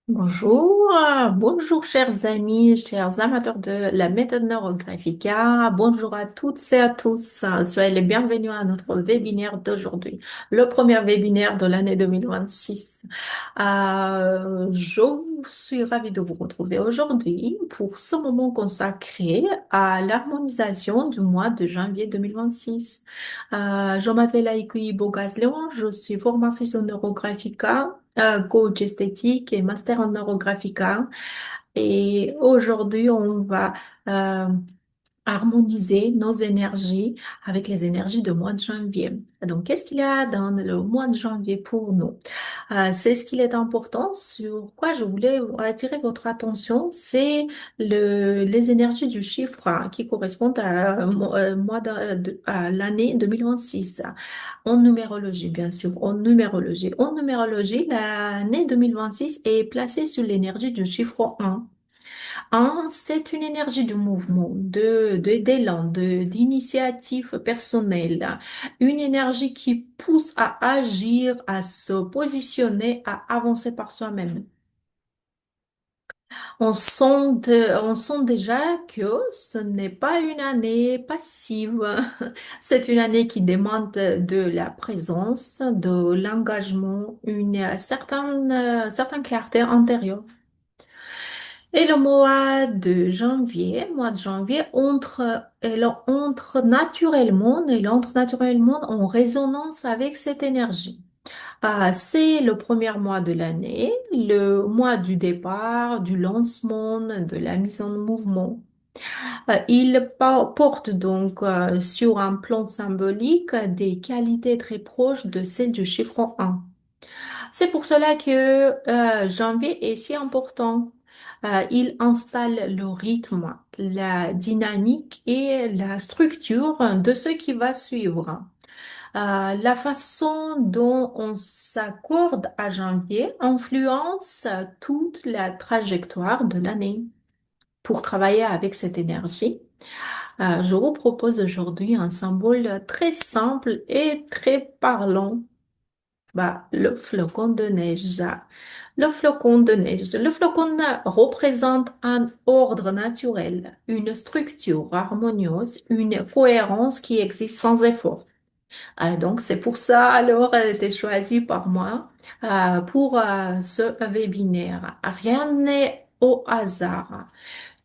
Bonjour, bonjour chers amis, chers amateurs de la méthode neurographica. Bonjour à toutes et à tous. Soyez les bienvenus à notre webinaire d'aujourd'hui, le premier webinaire de l'année 2026. Je suis ravie de vous retrouver aujourd'hui pour ce moment consacré à l'harmonisation du mois de janvier 2026. Je m'appelle Aïkoui Bogazléon, je suis formatrice en neurographica, coach esthétique et master en neurographica. Et aujourd'hui, on va euh, harmoniser nos énergies avec les énergies du mois de janvier. Donc, qu'est-ce qu'il y a dans le mois de janvier pour nous? C'est ce qu'il est important, sur quoi je voulais attirer votre attention, c'est les énergies du chiffre qui correspondent à l'année 2026. En numérologie, bien sûr, en numérologie. En numérologie, l'année 2026 est placée sur l'énergie du chiffre 1. C'est une énergie de mouvement, d'élan, d'initiative personnelle, une énergie qui pousse à agir, à se positionner, à avancer par soi-même. On sent déjà que ce n'est pas une année passive. C'est une année qui demande de la présence, de l'engagement, une certaine clarté intérieure. Et le mois de janvier elle entre naturellement en résonance avec cette énergie. C'est le premier mois de l'année, le mois du départ, du lancement, de la mise en mouvement. Porte donc sur un plan symbolique des qualités très proches de celles du chiffre 1. C'est pour cela que janvier est si important. Il installe le rythme, la dynamique et la structure de ce qui va suivre. La façon dont on s'accorde à janvier influence toute la trajectoire de l'année. Pour travailler avec cette énergie, je vous propose aujourd'hui un symbole très simple et très parlant. Le flocon de neige. Le flocon de neige. Le flocon représente un ordre naturel, une structure harmonieuse, une cohérence qui existe sans effort. Donc, c'est pour ça, alors, elle a été choisie par moi pour ce webinaire. Rien n'est au hasard.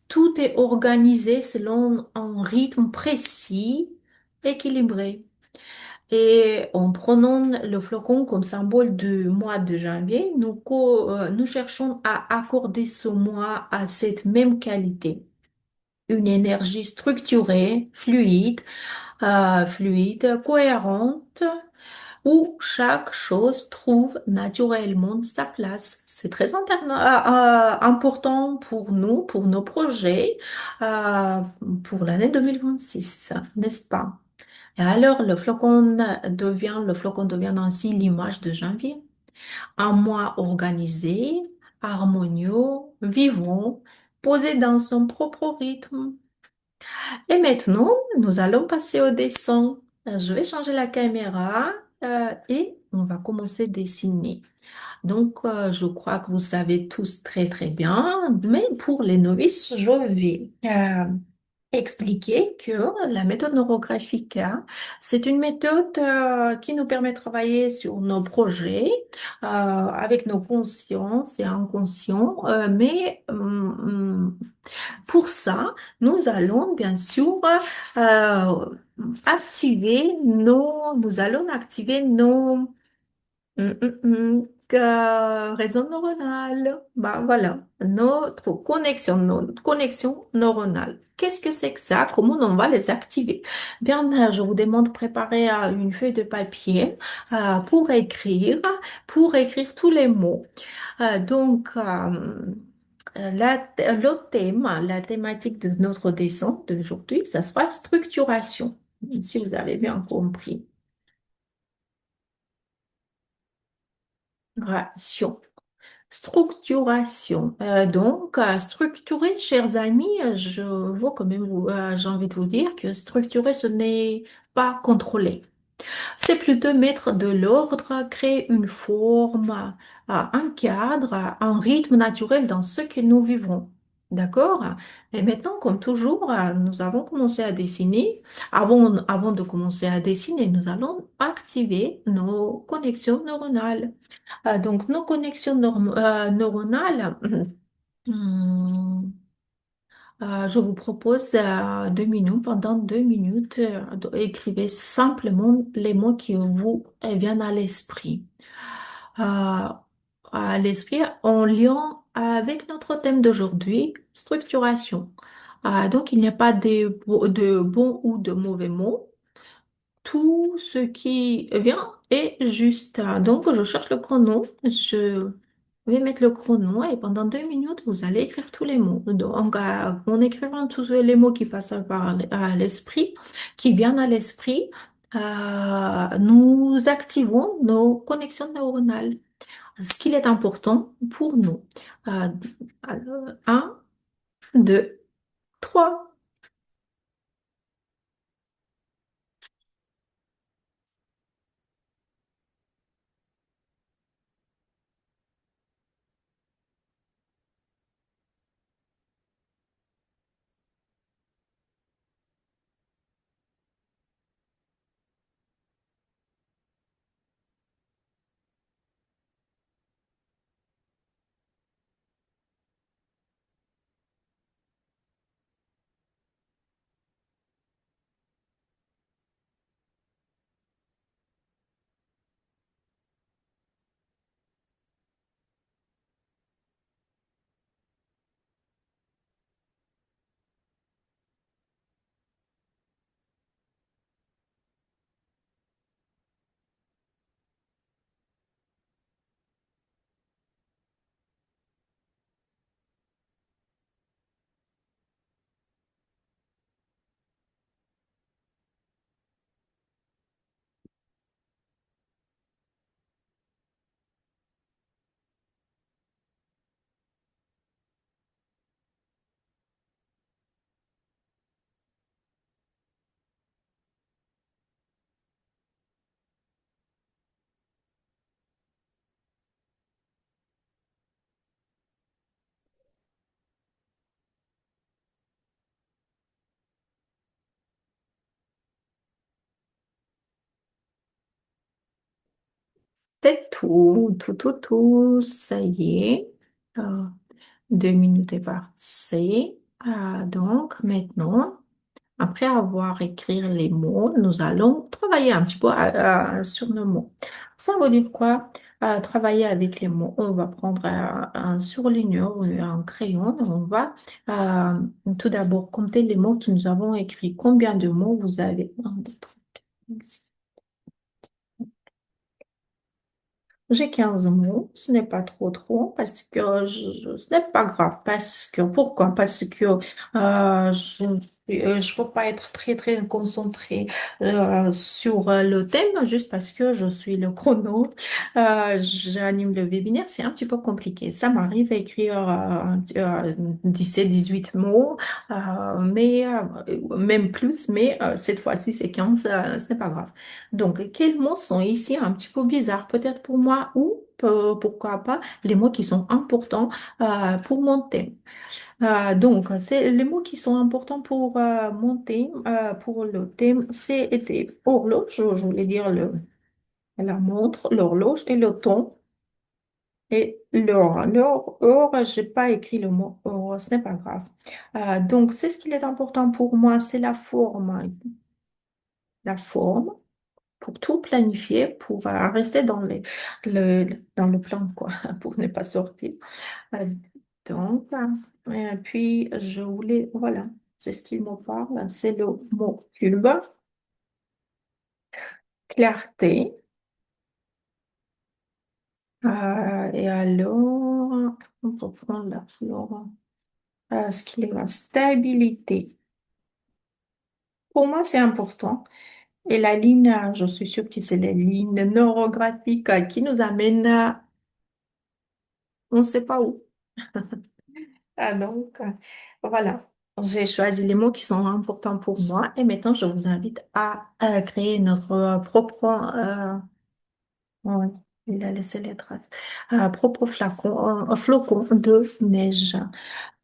Tout est organisé selon un rythme précis, équilibré. Et en prenant le flocon comme symbole du mois de janvier, nous cherchons à accorder ce mois à cette même qualité. Une énergie structurée, cohérente, où chaque chose trouve naturellement sa place. C'est très important pour nous, pour nos projets, euh, pour l'année 2026, n'est-ce pas? Et alors, le flocon devient ainsi l'image de janvier. Un mois organisé, harmonieux, vivant, posé dans son propre rythme. Et maintenant, nous allons passer au dessin. Je vais changer la caméra et on va commencer à dessiner. Donc, je crois que vous savez tous très très bien, mais pour les novices, je vais expliquer que la méthode neurographique, c'est une méthode qui nous permet de travailler sur nos projets avec nos consciences et inconscients, pour ça, nous allons bien sûr euh, nous allons activer nos réseaux neuronales. Voilà, notre connexion neuronale. Qu'est-ce que c'est que ça? Comment on va les activer? Bien, je vous demande de préparer une feuille de papier pour écrire tous les mots. Donc, la thématique de notre dessin d'aujourd'hui, ça sera structuration, si vous avez bien compris. Ration. Structuration. Structurer, chers amis, j'ai envie de vous dire que structurer, ce n'est pas contrôler. C'est plutôt mettre de l'ordre, créer une forme, un cadre, un rythme naturel dans ce que nous vivons. D'accord? Et maintenant, comme toujours, nous avons commencé à dessiner. Avant de commencer à dessiner, nous allons activer nos connexions neuronales. Donc, nos connexions neuronales, hum, je vous propose 2 minutes. Pendant 2 minutes, écrivez simplement les mots qui vous viennent à l'esprit. Euh, à l'esprit en lien avec notre thème d'aujourd'hui, structuration. Donc, il n'y a pas de bons ou de mauvais mots. Tout ce qui vient est juste. Donc, je cherche le chrono. Je vais mettre le chrono et pendant 2 minutes, vous allez écrire tous les mots. Donc, en écrivant tous les mots qui passent à l'esprit, qui viennent à l'esprit, nous activons nos connexions neuronales. Ce qu'il est important pour nous. Alors, 1, 2, 3. C'est tout, tout, tout, tout. Ça y est. Euh, 2 minutes est parti. Donc, maintenant, après avoir écrit les mots, nous allons travailler un petit peu sur nos mots. Ça veut dire quoi? Travailler avec les mots. On va prendre un surligneur ou un crayon. On va tout d'abord compter les mots que nous avons écrits. Combien de mots vous avez? 1, 2, 3, 4, 5, 6. J'ai 15 mots, ce n'est pas trop parce que ce n'est pas grave. Pourquoi? Parce que je peux pas être très concentrée sur le thème juste parce que je suis le chrono. J'anime le webinaire, c'est un petit peu compliqué. Ça m'arrive à écrire 17, 18 mots, mais même plus, mais cette fois-ci c'est 15, ce n'est pas grave. Donc, quels mots sont ici un petit peu bizarres, peut-être pour moi, ou pourquoi pas les mots qui sont importants pour mon thème. Donc, c'est les mots qui sont importants pour mon thème, pour le thème, c'était horloge, je voulais dire la montre, l'horloge et le temps. Et l'heure, j'ai pas écrit le mot heure, ce n'est pas grave. Donc, c'est ce qui est important pour moi, c'est la forme, pour tout planifier, pour rester dans le plan, quoi, pour ne pas sortir. Euh, Donc, puis je voulais, voilà, c'est ce qu'il me parle, c'est le mot bulbe, clarté. Et alors, on peut prendre la flore, ce qu'il est la stabilité. Pour moi, c'est important. Et la ligne, je suis sûre que c'est les lignes neurographiques qui nous amènent à on ne sait pas où. Donc, voilà. J'ai choisi les mots qui sont importants pour moi et maintenant je vous invite à créer notre propre, ouais, il a laissé les traces, propre flocon de neige.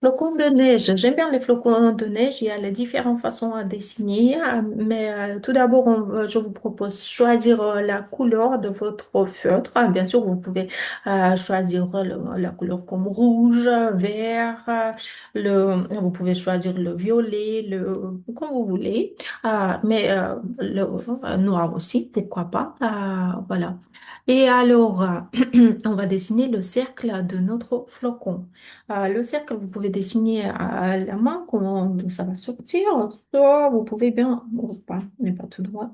Flocons de neige, j'aime bien les flocons de neige. Il y a les différentes façons à dessiner, mais tout d'abord, je vous propose choisir la couleur de votre feutre. Bien sûr, vous pouvez choisir la couleur comme rouge, vert, vous pouvez choisir le violet, comme vous voulez, mais le noir aussi, pourquoi pas. Voilà. Et alors, on va dessiner le cercle de notre flocon. Le cercle, vous pouvez dessiner à la main comment ça va sortir. Soit vous pouvez bien, bon, pas, n'est pas tout droit.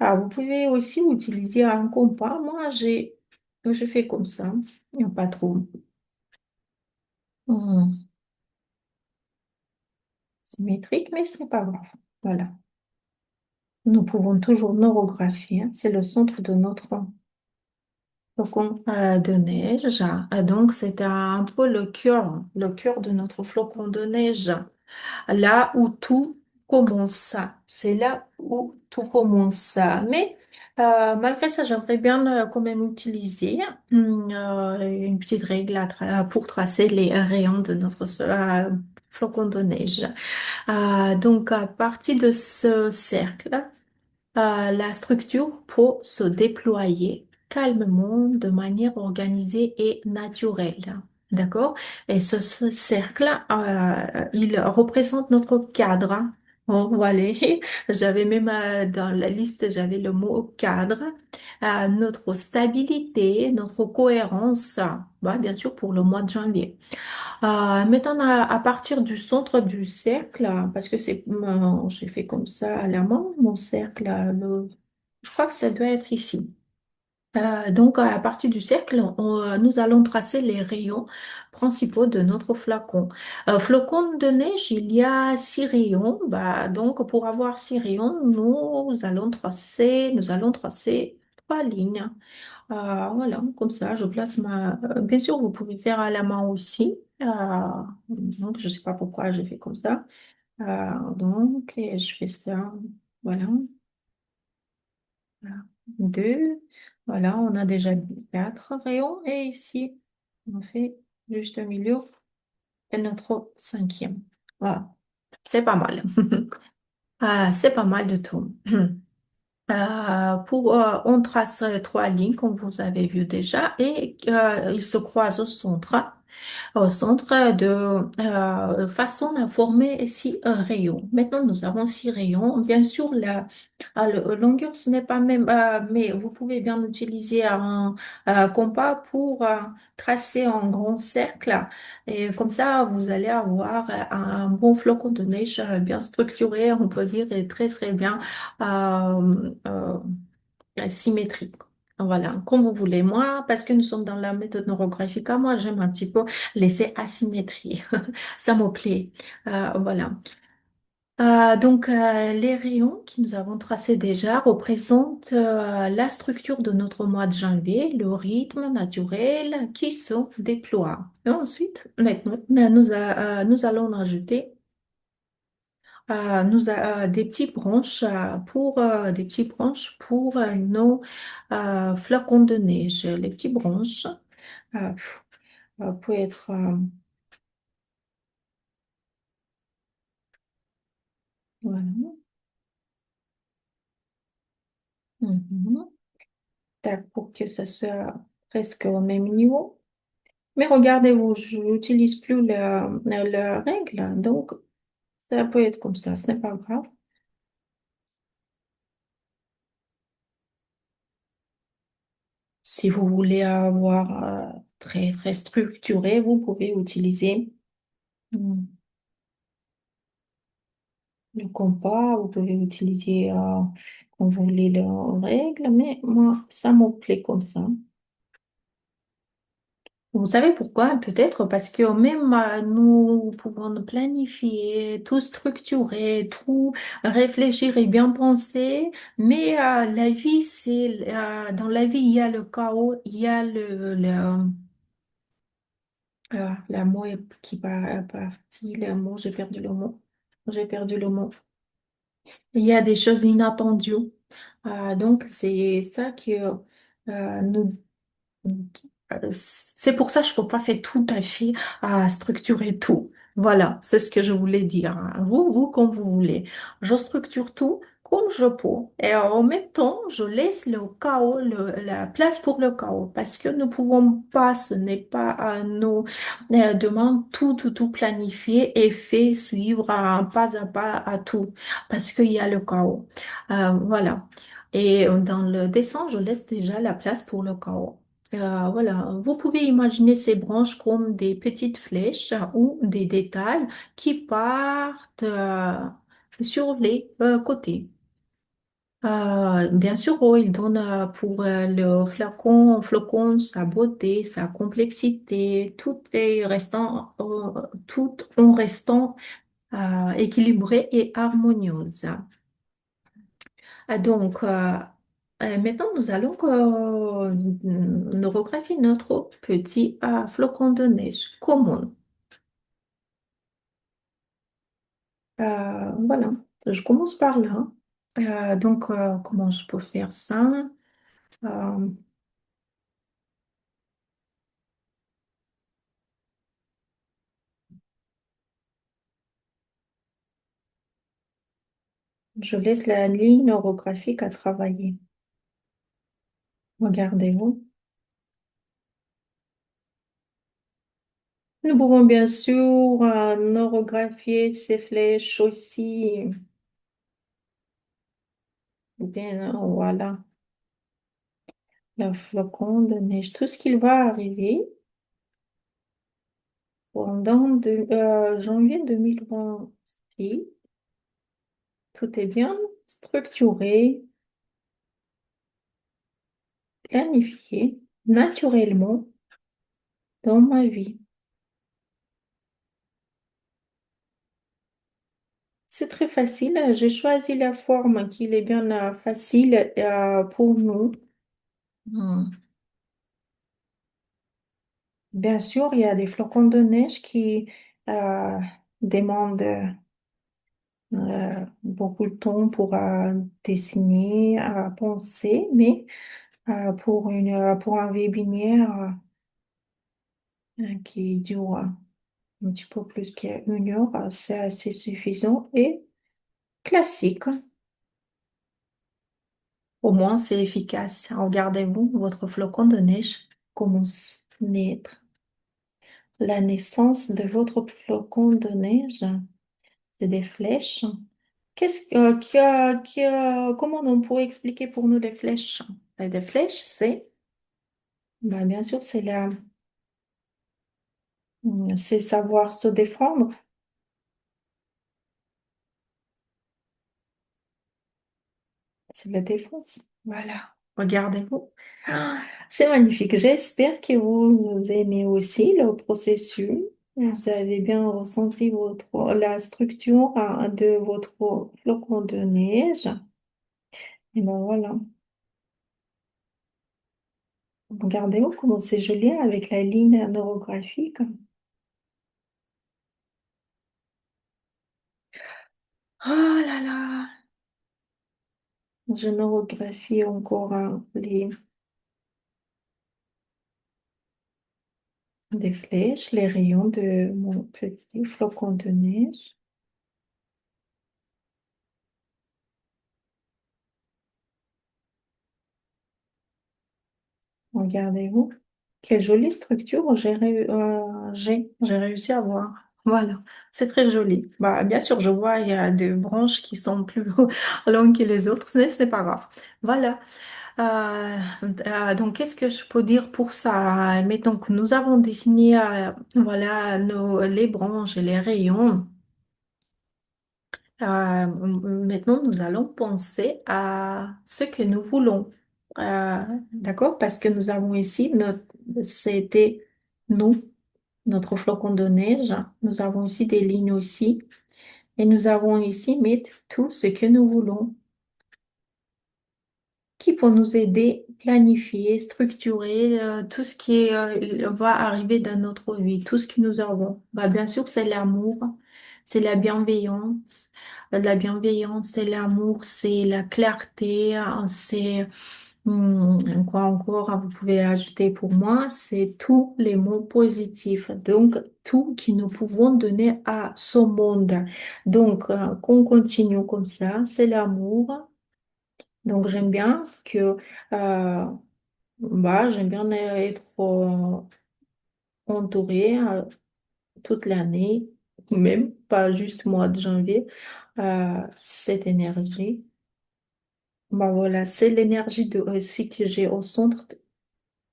Vous pouvez aussi utiliser un compas. Je fais comme ça. Il n'y a pas trop hum, symétrique, mais ce n'est pas grave. Voilà. Nous pouvons toujours neurographier, hein. C'est le centre de notre flocon de neige. Donc, c'est un peu le cœur de notre flocon de neige. Là où tout commence. C'est là où tout commence. Mais malgré ça, j'aimerais bien quand même utiliser une petite règle pour tracer les rayons de notre flocon de neige. Donc, à partir de ce cercle, la structure peut se déployer calmement de manière organisée et naturelle. D'accord? Et ce cercle, il représente notre cadre. Bon, voilà. J'avais même dans la liste, j'avais le mot cadre, notre stabilité, notre cohérence, bah, bien sûr pour le mois de janvier. Maintenant, à partir du centre du cercle, parce que j'ai fait comme ça à la main, mon cercle, je crois que ça doit être ici. Donc, à partir du cercle, nous allons tracer les rayons principaux de notre flacon. Flocon de neige, il y a 6 rayons. Bah, donc, pour avoir 6 rayons, nous allons tracer 3 lignes. Voilà, comme ça, je place bien sûr, vous pouvez faire à la main aussi. Donc, je ne sais pas pourquoi je fais comme ça. Donc, et je fais ça. Voilà. Voilà. Deux. Voilà, on a déjà 4 rayons. Et ici, on fait juste au milieu et notre cinquième. Voilà, c'est pas mal. C'est pas mal de tout. On trace 3 lignes, comme vous avez vu déjà, et ils se croisent au centre de façon à former ici un rayon. Maintenant, nous avons 6 rayons. Bien sûr, la longueur, ce n'est pas même, mais vous pouvez bien utiliser un compas pour tracer un grand cercle. Et comme ça, vous allez avoir un bon flocon de neige bien structuré, on peut dire, et très, très bien symétrique. Voilà, comme vous voulez. Moi, parce que nous sommes dans la méthode neurographique, moi, j'aime un petit peu laisser asymétrie. Ça me plaît. Voilà. Donc, les rayons que nous avons tracés déjà représentent la structure de notre mois de janvier, le rythme naturel qui se déploie. Et ensuite, maintenant, nous allons ajouter des petites branches pour nos flocons de neige. Les petites branches euh, peuvent être voilà. Mhm. Tac, pour que ça soit presque au même niveau. Mais regardez-vous, je n'utilise plus la règle, donc ça peut être comme ça, ce n'est pas grave. Si vous voulez avoir très très structuré, vous pouvez utiliser hmm, le compas, vous pouvez utiliser comme vous voulez les règles, mais moi, ça me plaît comme ça. Vous savez pourquoi? Peut-être parce que même nous pouvons nous planifier, tout structurer, tout réfléchir et bien penser, mais la vie, dans la vie, il y a le chaos, il y a La mot qui est parti, le mot, j'ai perdu le mot. J'ai perdu le mot. Il y a des choses inattendues. Donc, c'est ça que nous c'est pour ça que je peux pas faire tout à fait structurer tout. Voilà, c'est ce que je voulais dire. Vous, comme vous voulez. Je structure tout comme je peux. Et en même temps, je laisse le chaos, la place pour le chaos. Parce que nous pouvons pas, ce n'est pas à nous demander tout planifier et fait suivre pas à pas à tout. Parce qu'il y a le chaos. Voilà. Et dans le dessin, je laisse déjà la place pour le chaos. Voilà, vous pouvez imaginer ces branches comme des petites flèches ou des détails qui partent sur les côtés. Bien sûr, oh, il donne pour le flocon sa beauté, sa complexité, tout en restant équilibré et harmonieuse. Donc, maintenant, nous allons neurographier notre petit flocon de neige commun. Voilà, je commence par là. Donc, comment je peux faire ça? Euh, je laisse la ligne neurographique à travailler. Regardez-vous. Nous pouvons bien sûr neurographier ces flèches aussi. Bien, voilà, le flocon de neige, tout ce qui va arriver. Pendant janvier 2026, tout est bien structuré, planifié, naturellement dans ma vie. C'est très facile. J'ai choisi la forme qui est bien facile pour nous. Hmm. Bien sûr, il y a des flocons de neige qui euh, demandent beaucoup de temps pour dessiner, penser, mais pour un webinaire qui dure un petit peu plus qu'une heure, c'est assez suffisant et classique. Au moins, c'est efficace. Regardez-vous, votre flocon de neige commence à naître. La naissance de votre flocon de neige, c'est des flèches. Comment on pourrait expliquer pour nous les flèches? Des flèches, bien sûr, c'est savoir se défendre. C'est la défense. Voilà. Regardez-vous. C'est magnifique. J'espère que vous aimez aussi le processus. Vous avez bien ressenti la structure de votre flocon de neige. Et ben voilà. Regardez-vous comment c'est joli avec la ligne neurographique. Oh là là. Je neurographie encore des flèches, les rayons de mon petit flocon de neige. Regardez-vous. Quelle jolie structure j'ai réussi à voir. Voilà, c'est très joli. Bien sûr, je vois, il y a des branches qui sont plus longues que les autres, mais c'est pas grave. Voilà. Donc, qu'est-ce que je peux dire pour ça? Mais donc, nous avons dessiné voilà, les branches et les rayons. Maintenant, nous allons penser à ce que nous voulons. D'accord? Parce que nous avons ici, c'était nous, notre flocon de neige. Nous avons ici des lignes aussi. Et nous avons ici mettre tout ce que nous voulons. qui peut nous aider, planifier, structurer tout ce qui va arriver dans notre vie, tout ce que nous avons. Bah, bien sûr, c'est l'amour, c'est la bienveillance. La bienveillance, c'est l'amour, c'est la clarté, c'est quoi encore vous pouvez ajouter pour moi, c'est tous les mots positifs. Donc, tout que nous pouvons donner à ce monde. Donc, qu'on continue comme ça, c'est l'amour. Donc, j'aime bien que, j'aime bien être entourée toute l'année, même pas juste mois de janvier, cette énergie. Bah voilà, c'est l'énergie de aussi que j'ai au centre.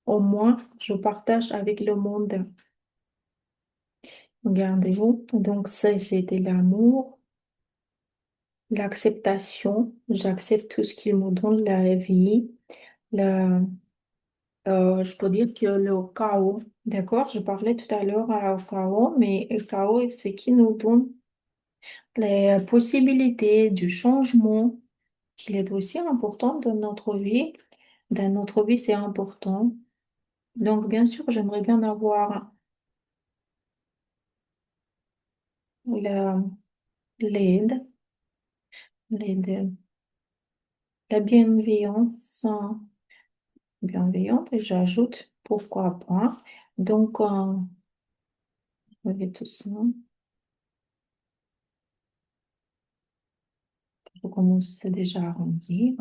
Au moins, je partage avec le monde. Regardez-vous. Donc, ça, c'était l'amour, l'acceptation. J'accepte tout ce qui me donne la vie. La, je peux dire que le chaos, d'accord? Je parlais tout à l'heure au chaos, mais le chaos, c'est qui nous donne les possibilités du changement, qu'il est aussi important dans notre vie. Dans notre vie, c'est important. Donc, bien sûr, j'aimerais bien avoir la- l'aide, l'aide, la bienveillance, bienveillante, et j'ajoute pourquoi pas. Donc, je vais tout ça. Je commence déjà à arrondir.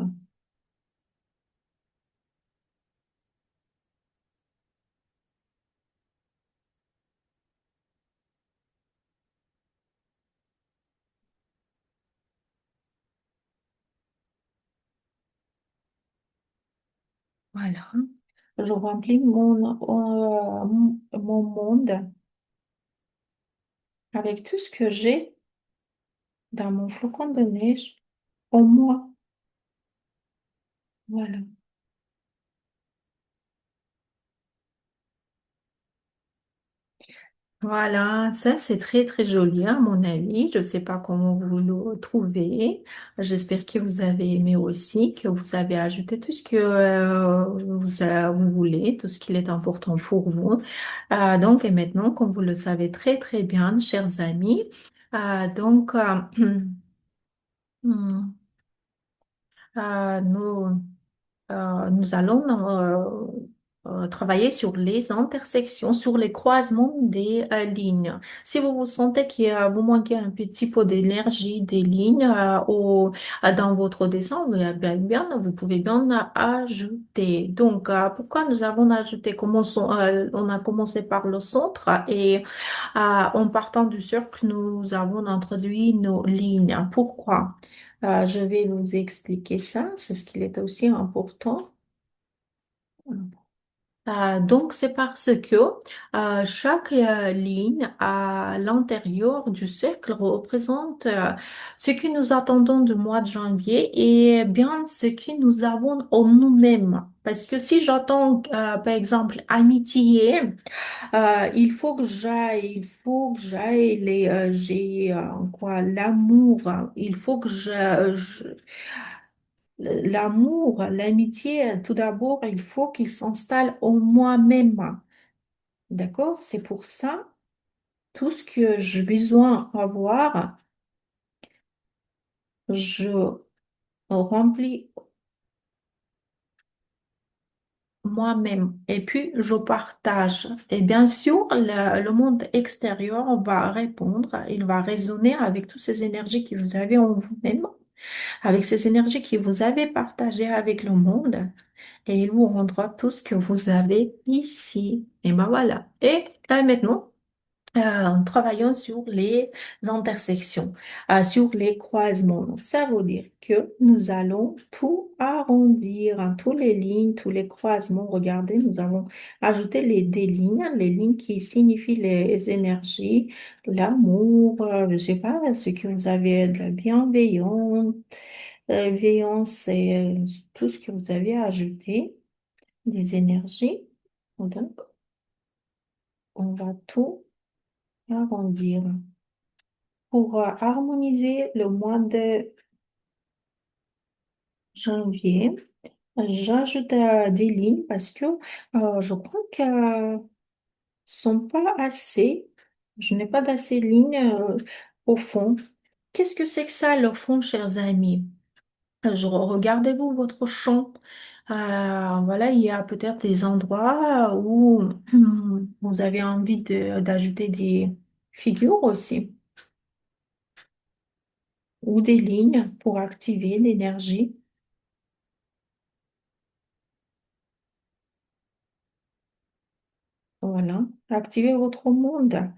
Voilà. Je remplis mon monde avec tout ce que j'ai dans mon flocon de neige en moi. Voilà. Voilà, ça c'est très très joli à mon avis. Je ne sais pas comment vous le trouvez. J'espère que vous avez aimé aussi, que vous avez ajouté tout ce que vous voulez, tout ce qui est important pour vous. Donc et maintenant, comme vous le savez très très bien, chers amis, donc hmm, nous nous allons travailler sur les intersections, sur les croisements des lignes. Si vous vous sentez vous manquez un petit peu d'énergie des lignes dans votre dessin, vous pouvez bien ajouter. Donc, pourquoi nous avons ajouté, on a commencé par le centre et en partant du cercle, nous avons introduit nos lignes. Pourquoi? Je vais vous expliquer ça, c'est ce qu'il est aussi important. Donc, c'est parce que chaque ligne à l'intérieur du cercle représente ce que nous attendons du mois de janvier et bien ce que nous avons en nous-mêmes. Parce que si j'attends, par exemple, amitié, il faut que j'aille j'ai quoi, l'amour. Il faut que l'amour, l'amitié, tout d'abord, il faut qu'il s'installe en moi-même. D'accord? C'est pour ça, tout ce que j'ai besoin d'avoir, je remplis moi-même et puis je partage. Et bien sûr, le monde extérieur va répondre, il va résonner avec toutes ces énergies que vous avez en vous-même, avec ces énergies que vous avez partagées avec le monde. Et il vous rendra tout ce que vous avez ici. Et ben voilà. Et maintenant, travaillons sur les intersections, sur les croisements. Donc, ça veut dire que nous allons tout arrondir, hein, toutes les lignes, tous les croisements. Regardez, nous allons ajouter des lignes, les lignes qui signifient les énergies, l'amour, je sais pas, ce que vous avez de la bienveillance, bienveillance et tout ce que vous avez ajouté, des énergies. Donc, on va tout arrondir. Pour harmoniser le mois de janvier, J'ajoute des lignes parce que je crois qu'elles sont pas assez. Je n'ai pas d'assez de lignes au fond. Qu'est-ce que c'est que ça, le fond, chers amis? Regardez-vous votre champ. Voilà, il y a peut-être des endroits où vous avez envie d'ajouter des figures aussi ou des lignes pour activer l'énergie. Voilà, activer votre monde.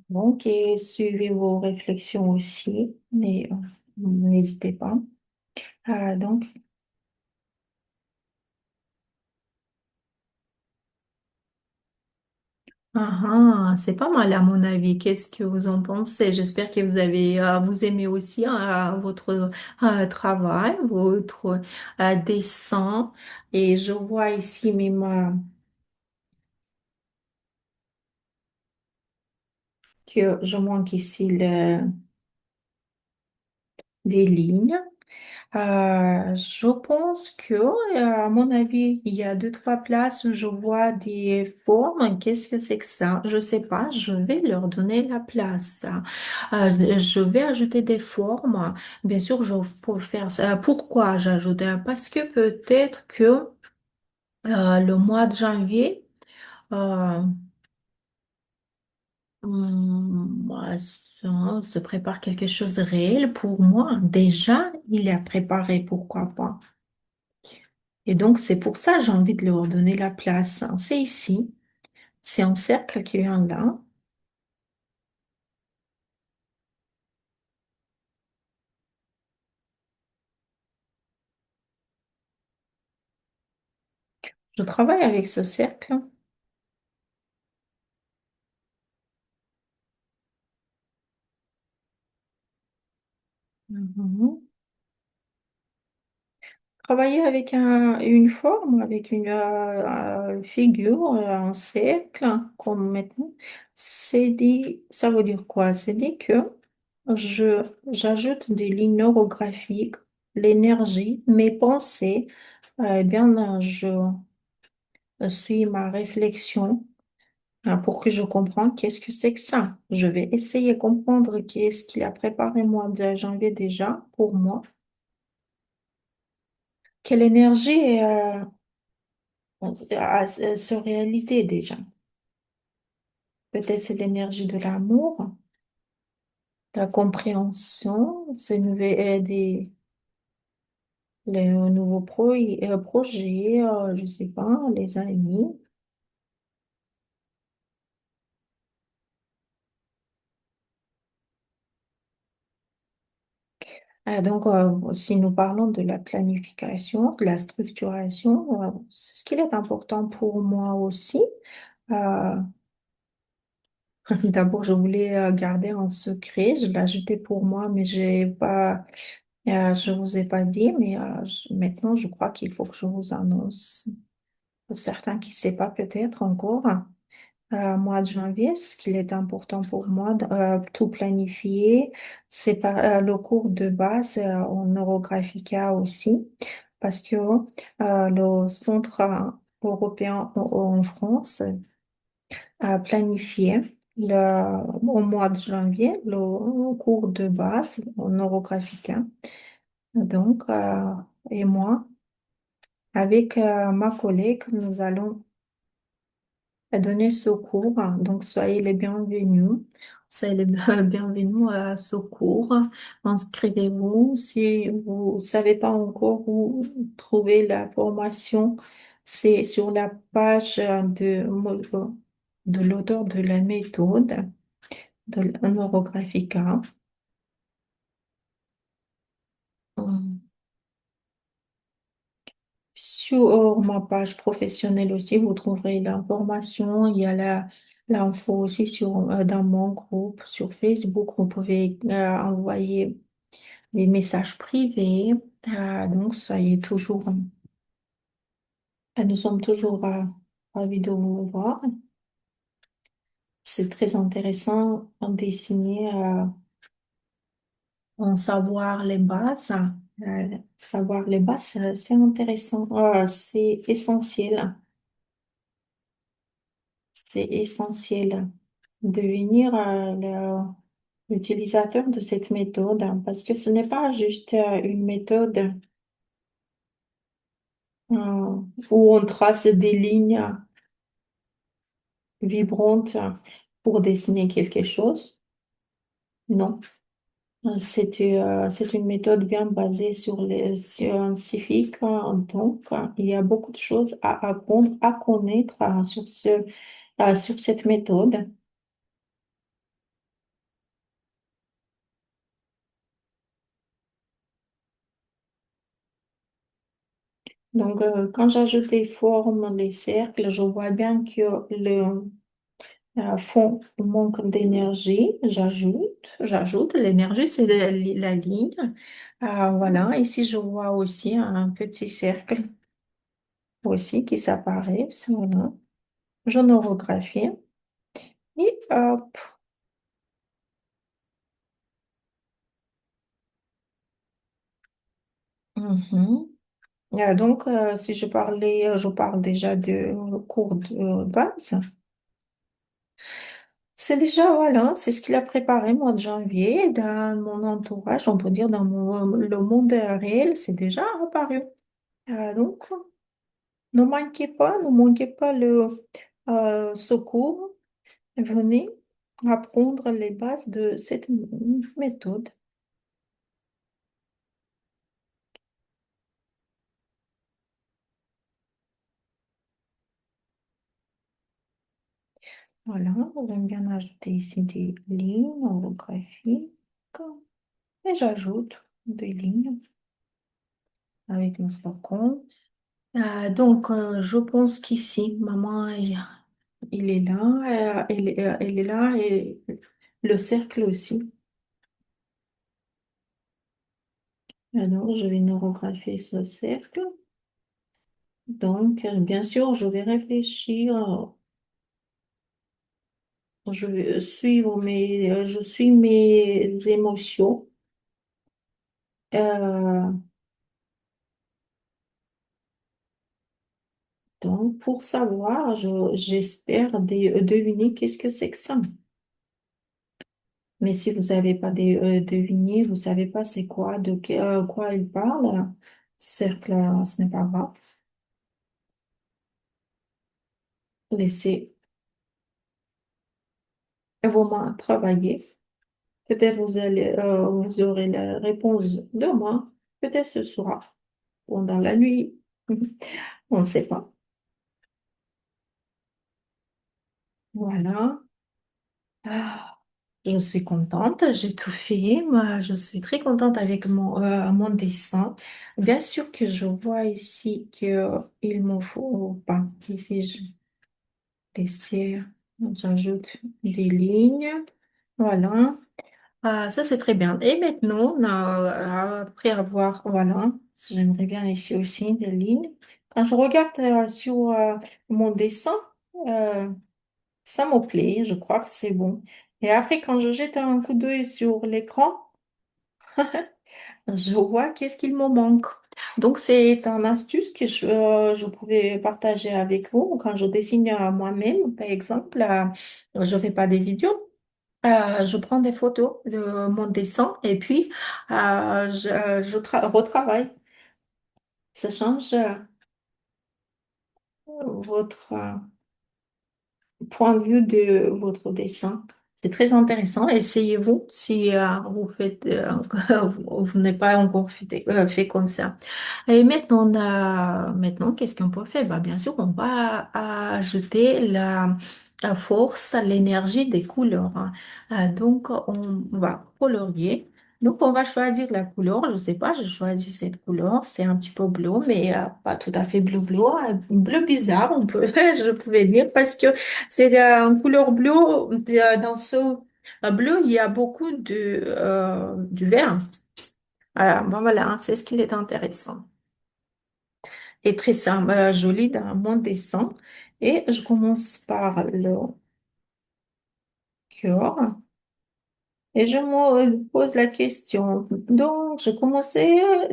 Donc, et suivez vos réflexions aussi, mais n'hésitez pas. Donc, c'est pas mal à mon avis. Qu'est-ce que vous en pensez? J'espère que vous aimez aussi votre travail, votre dessin. Et je vois ici même que je manque ici des lignes. Je pense que, à mon avis, il y a deux, trois places où je vois des formes. Qu'est-ce que c'est que ça? Je sais pas. Je vais leur donner la place. Je vais ajouter des formes. Bien sûr, je peux faire ça. Pourquoi j'ajoute? Parce que peut-être que le mois de janvier, euh, ça se prépare quelque chose de réel pour moi. Déjà, il est préparé. Pourquoi pas? Et donc, c'est pour ça que j'ai envie de leur donner la place. C'est ici, c'est un cercle qui vient là. Je travaille avec ce cercle. Mhm. Travailler avec une forme, avec une figure, un cercle, comme maintenant, ça veut dire quoi? C'est dit que j'ajoute des lignes neurographiques, l'énergie, mes pensées, eh bien, je suis ma réflexion. Pour que je comprenne qu'est-ce que c'est que ça. Je vais essayer de comprendre qu'est-ce qu'il a préparé mois de janvier déjà pour moi. Quelle énergie est à se réaliser déjà. Peut-être c'est l'énergie de l'amour, la compréhension, les nouveaux projets, je sais pas, les amis. Donc, si nous parlons de la planification, de la structuration, c'est ce qu'il est important pour moi aussi. Euh, D'abord, je voulais garder en secret. Je l'ai ajouté pour moi, mais je vous ai pas dit. Mais maintenant, je crois qu'il faut que je vous annonce. Pour certains qui ne savent pas peut-être encore, mois de janvier, ce qu'il est important pour moi de tout planifier, c'est pas le cours de base en Neurographica aussi, parce que le Centre européen en France planifié au mois de janvier le cours de base en Neurographica. Donc, et moi, avec ma collègue, nous allons donner ce cours. Donc, soyez les bienvenus. Soyez les bienvenus à ce cours. Inscrivez-vous. Si vous ne savez pas encore où trouver la formation, c'est sur la page de l'auteur de la méthode de Neurographica. Sur ma page professionnelle aussi, vous trouverez l'information. Il y a l'info aussi dans mon groupe sur Facebook. Vous pouvez envoyer des messages privés. Donc, soyez toujours, nous sommes toujours ravis de vous voir. C'est très intéressant en dessiner, en savoir les bases. Savoir les bases, c'est intéressant. C'est essentiel. C'est essentiel. Devenir l'utilisateur de cette méthode, hein, parce que ce n'est pas juste une méthode où on trace des lignes vibrantes pour dessiner quelque chose. Non. C'est une méthode bien basée sur les scientifiques. Donc, il y a beaucoup de choses à apprendre, à connaître sur cette méthode. Donc, quand j'ajoute des formes, les cercles, je vois bien que le fond manque d'énergie. J'ajoute. L'énergie, c'est la ligne. Voilà. Ici, je vois aussi un petit cercle aussi qui s'apparaît. Voilà. Je neurographie. Et hop. Mhm. Donc, si je parle déjà de cours de base. C'est déjà, voilà, c'est ce qu'il a préparé mois de janvier dans mon entourage, on peut dire dans le monde réel, c'est déjà apparu. Donc, ne manquez pas le secours, venez apprendre les bases de cette méthode. Voilà, j'aime bien ajouter ici des lignes orographiques et j'ajoute des lignes avec un flocon. Donc, je pense qu'ici, maman, il est là, elle est là et le cercle aussi. Alors, je vais neurographier ce cercle. Donc, bien sûr, je vais réfléchir, je suis mes émotions. Euh, donc, pour savoir, j'espère deviner qu'est-ce que c'est que ça. Mais si vous n'avez pas deviné, vous savez pas c'est quoi, quoi il parle, cercle, ce n'est pas grave. Laissez vraiment travailler. Peut-être vous aurez la réponse demain, peut-être ce soir, pendant la nuit. On ne sait pas. Voilà. Ah, je suis contente, j'ai tout fait. Moi, je suis très contente avec mon dessin. Bien sûr que je vois ici que il me faut pas. Ici, laisser, j'ajoute des lignes. Voilà. Ça, c'est très bien. Et maintenant, après avoir, voilà, j'aimerais bien laisser aussi des lignes. Quand je regarde sur mon dessin, euh, ça me plaît, je crois que c'est bon. Et après, quand je jette un coup d'œil sur l'écran, je vois qu'est-ce qu'il me manque. Donc, c'est un astuce que je pouvais partager avec vous. Quand je dessine moi-même, par exemple, je fais pas des vidéos. Je prends des photos de mon dessin et puis je retravaille. Ça change votre point de vue de votre dessin. C'est très intéressant. Essayez-vous si vous faites, vous n'avez pas encore fait comme ça. Et maintenant, maintenant, qu'est-ce qu'on peut faire? Bah, bien sûr, on va ajouter la force, l'énergie des couleurs, hein. Donc, on va colorier. Donc, on va choisir la couleur. Je sais pas, je choisis cette couleur. C'est un petit peu bleu, mais pas tout à fait bleu, bleu bizarre, on peut, je pouvais dire, parce que c'est une couleur bleue. Dans ce bleu, il y a beaucoup du vert. Bon, voilà, hein, c'est ce qui est intéressant et très simple, joli dans mon dessin. Et je commence par D'accord. Et je me pose la question. Donc, je commençais à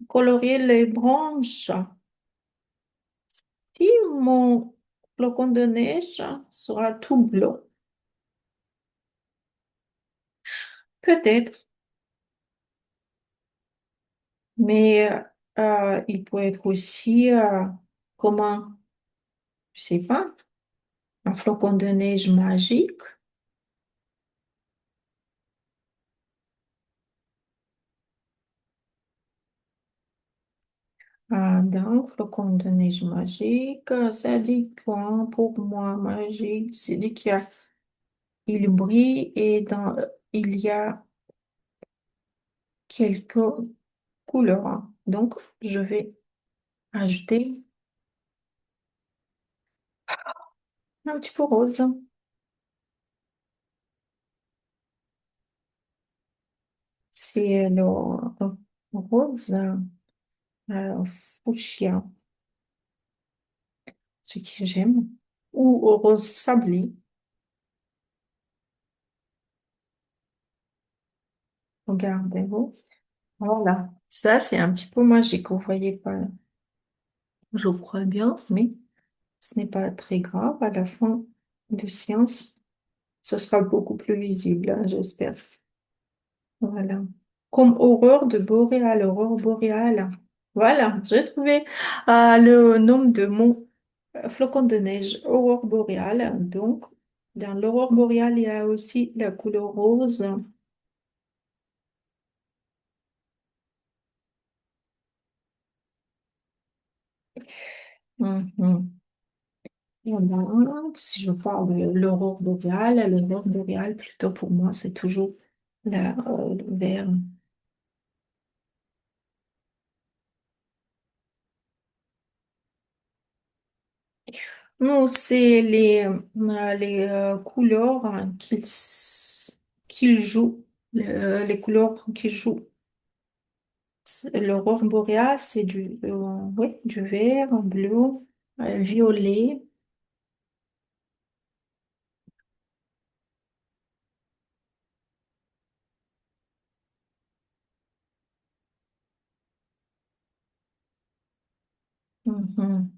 colorier les branches. Si mon flocon de neige sera tout blanc, peut-être, mais il peut être aussi, comment, je sais pas, un flocon de neige magique. Donc, flocon de neige magique, ça dit quoi pour moi, magique? C'est dit il brille et il y a quelques couleurs, hein. Donc, je vais ajouter un petit peu rose. C'est le rose fuchsia, ce que j'aime, ou au rose sablé. Regardez-vous. Voilà. Ça, c'est un petit peu magique. Vous voyez pas, je crois bien, mais ce n'est pas très grave. À la fin de séance, ce sera beaucoup plus visible, hein, j'espère. Voilà. Comme aurore de boréal, aurore boréale. Voilà, j'ai trouvé le nom de mon flocon de neige, aurore boréale. Donc, dans l'aurore boréale, il y a aussi la couleur rose. Mhm. Voilà. Si je parle de l'aurore boréale, plutôt pour moi, c'est toujours le vert. Non, c'est les couleurs hein, qu'il joue, les couleurs qu'il joue. L'aurore boréale, c'est ouais, du vert, bleu, violet. Mhm.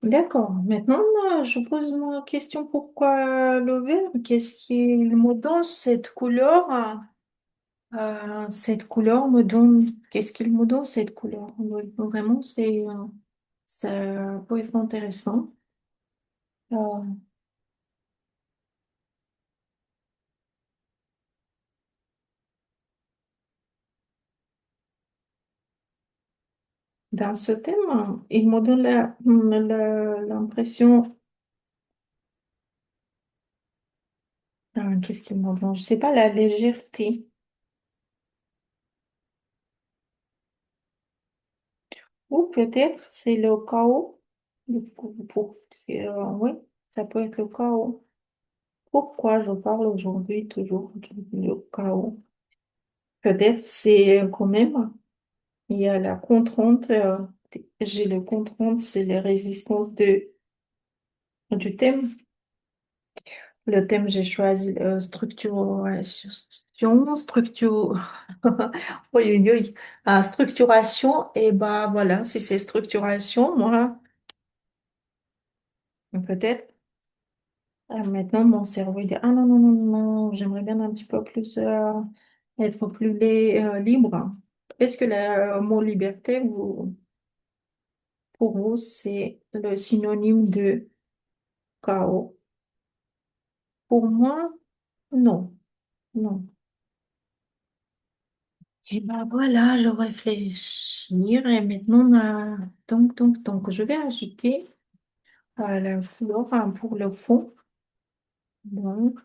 D'accord. Maintenant, je pose ma question, pourquoi le vert? Qu'est-ce qui me donne cette couleur? Cette couleur me donne, qu'est-ce qu'il me donne cette couleur? Oui, vraiment, ça peut être intéressant. Euh, Dans ce thème, il me donne l'impression, qu'est-ce qu'il me donne? Je sais pas, la légèreté. Ou peut-être c'est le chaos. Oui, ça peut être le chaos. Pourquoi je parle aujourd'hui toujours du chaos? Peut-être c'est quand même, il y a la contrainte, j'ai le contrainte, c'est les résistances du thème. Le thème, j'ai choisi oui, oui, oui. Structuration, et bah voilà, si c'est structuration, moi, peut-être, maintenant, mon cerveau, il dit, ah non, non, non, non, j'aimerais bien un petit peu plus, être plus libre. Est-ce que le mot liberté, pour vous, c'est le synonyme de chaos? Pour moi, non, non. Et ben voilà, je réfléchir et maintenant, donc, je vais ajouter la couleur pour le fond. Donc,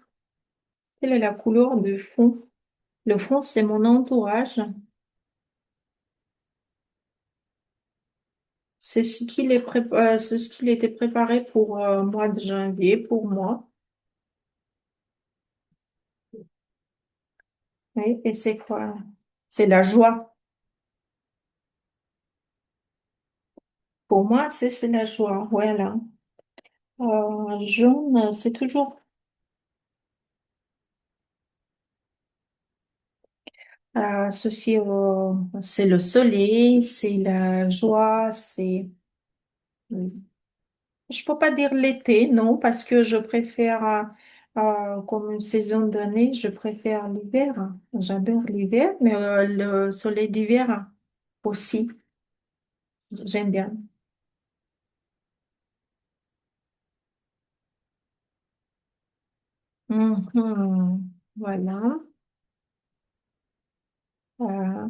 quelle est la couleur du fond? Le fond, c'est mon entourage. C'est ce qu'il était préparé pour mois de janvier pour moi. Oui, et c'est quoi? C'est la joie. Pour moi, c'est la joie. Voilà. Jaune, c'est toujours associé au... C'est le soleil, c'est la joie, c'est... Je peux pas dire l'été, non, parce que je préfère, comme une saison donnée, je préfère l'hiver. J'adore l'hiver, mais le soleil d'hiver aussi, j'aime bien. Mhm. Voilà. Euh,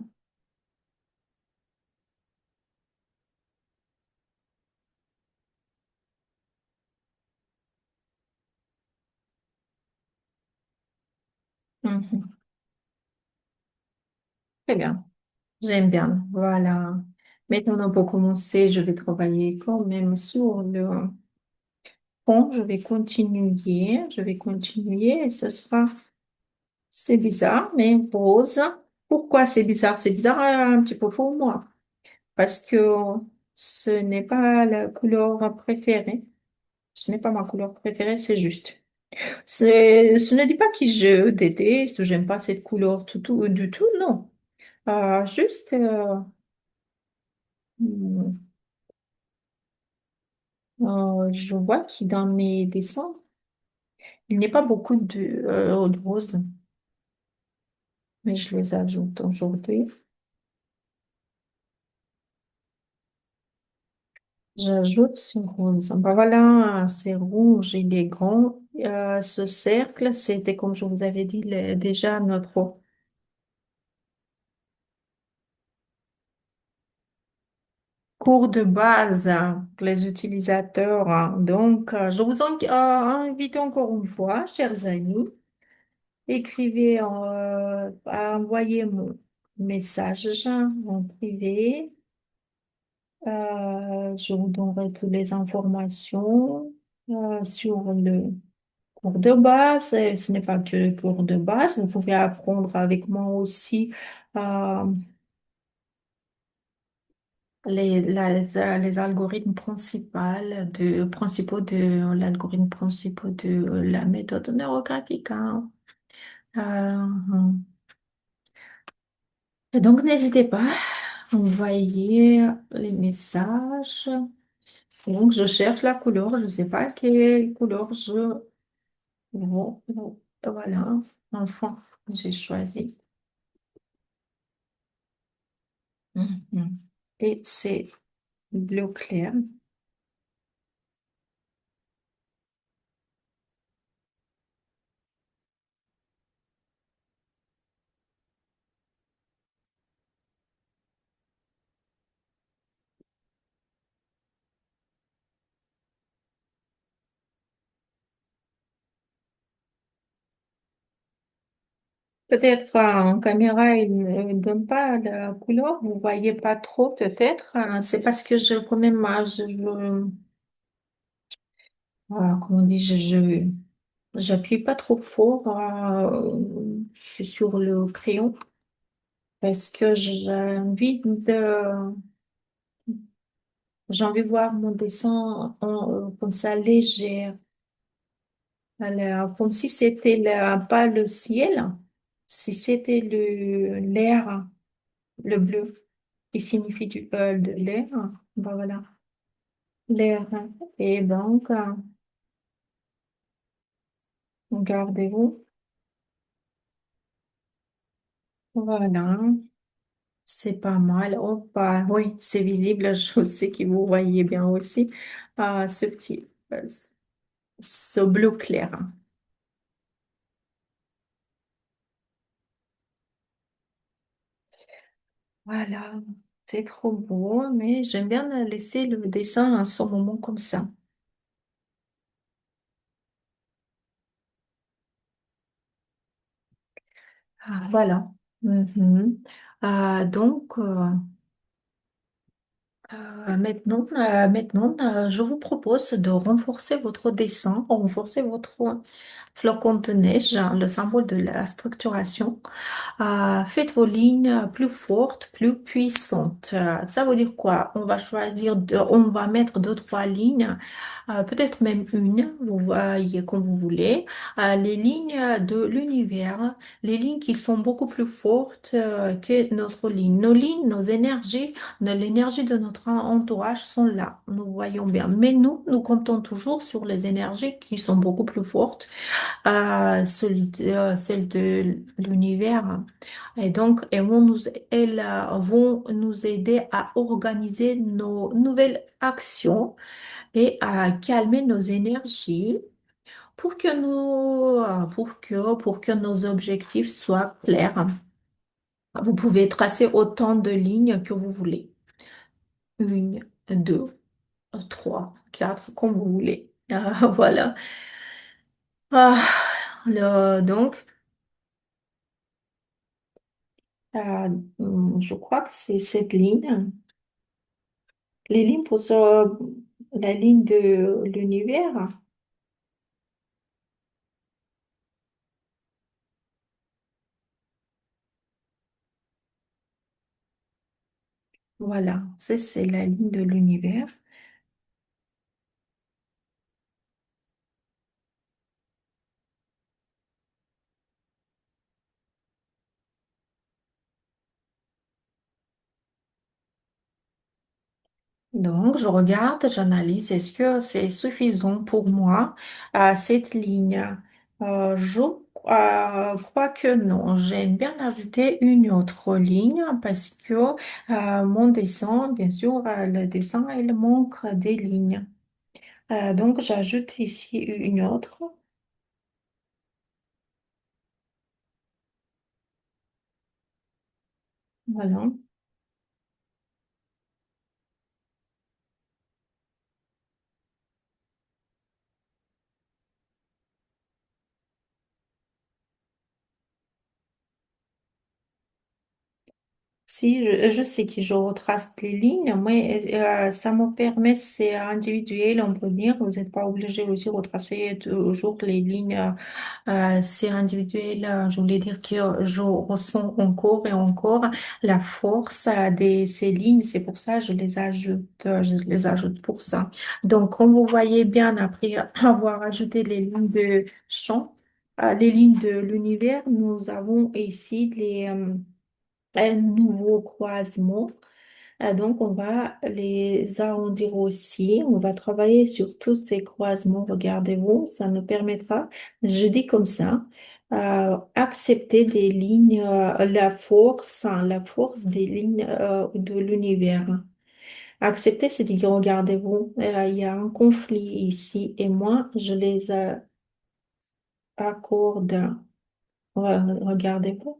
mhm. Très bien. J'aime bien. Voilà. Maintenant, pour commencer, je vais travailler quand même sur le fond. Je vais continuer. Je vais continuer et ce sera, c'est bizarre, mais rose. Pourquoi c'est bizarre? C'est bizarre un petit peu pour moi parce que ce n'est pas la couleur préférée. Ce n'est pas ma couleur préférée, c'est juste. Ce ne dit pas que je déteste ou j'aime pas cette couleur du tout, non. Juste, hmm, je vois que dans mes dessins, il n'y a pas beaucoup de roses, mais je les ajoute aujourd'hui. J'ajoute ce rose. Bah voilà, c'est rouge, il est grand. Ce cercle, c'était comme je vous avais dit déjà notre cours de base pour les utilisateurs. Donc, je vous invite encore une fois, chers amis, écrivez, envoyez mon message en privé. Je vous donnerai toutes les informations sur le cours de base. Et ce n'est pas que le cours de base. Vous pouvez apprendre avec moi aussi euh, les algorithmes principaux de l'algorithme principaux de la méthode neurographique. Hein. Euh, et donc, n'hésitez pas à envoyer les messages. Donc, je cherche la couleur. Je ne sais pas quelle couleur voilà. Enfin, j'ai choisi. Mhm. Et c'est bleu clair. Peut-être en caméra, il ne donne pas la couleur. Vous voyez pas trop, peut-être. C'est parce que je, quand même, comment on dit, j'appuie pas trop fort sur le crayon parce que j'ai envie de voir mon dessin comme ça léger. Alors, comme si c'était pas le ciel, si c'était l'air, le bleu, qui signifie de l'air. Ben voilà, l'air. Et donc, regardez-vous. Voilà, c'est pas mal. Oh, bah, oui, c'est visible. Je sais que vous voyez bien aussi ce ce bleu clair. Voilà, c'est trop beau, mais j'aime bien laisser le dessin à ce moment comme ça. Voilà. Mhm. Donc, Je vous propose de renforcer votre dessin, renforcer votre flocon de neige, le symbole de la structuration. Faites vos lignes plus fortes, plus puissantes. Ça veut dire quoi? On va mettre deux, trois lignes, peut-être même une, vous voyez comme vous voulez. Les lignes de l'univers, les lignes qui sont beaucoup plus fortes que notre ligne. Nos lignes, nos énergies, l'énergie de notre entourage sont là. Nous voyons bien. Mais nous comptons toujours sur les énergies qui sont beaucoup plus fortes, celles de l'univers. Et donc, elles vont nous aider à organiser nos nouvelles actions et à calmer nos énergies pour que nos objectifs soient clairs. Vous pouvez tracer autant de lignes que vous voulez. Une, deux, trois, quatre, comme vous voulez. Voilà. Ah, donc, euh, je crois que c'est cette ligne. Les lignes pour la ligne de l'univers. Voilà, c'est la ligne de l'univers. Donc, je regarde, j'analyse, est-ce que c'est suffisant pour moi, cette ligne? Je crois que non. J'aime bien ajouter une autre ligne parce que mon dessin, bien sûr, le dessin, il manque des lignes. Donc, j'ajoute ici une autre. Voilà. Si, je sais que je retrace les lignes, mais ça me permet, c'est individuel, on peut dire, vous n'êtes pas obligé aussi de retracer toujours les lignes, c'est individuel. Je voulais dire que je ressens encore et encore la force de ces lignes, c'est pour ça que je les ajoute pour ça. Donc, comme vous voyez bien, après avoir ajouté les lignes de champ, les lignes de l'univers, nous avons ici un nouveau croisement. Donc, on va les arrondir aussi. On va travailler sur tous ces croisements. Regardez-vous, ça nous permettra, je dis comme ça, accepter des lignes, la force des lignes de l'univers. Accepter, c'est dire, regardez-vous, il y a un conflit ici et moi, je les accorde. Regardez-vous.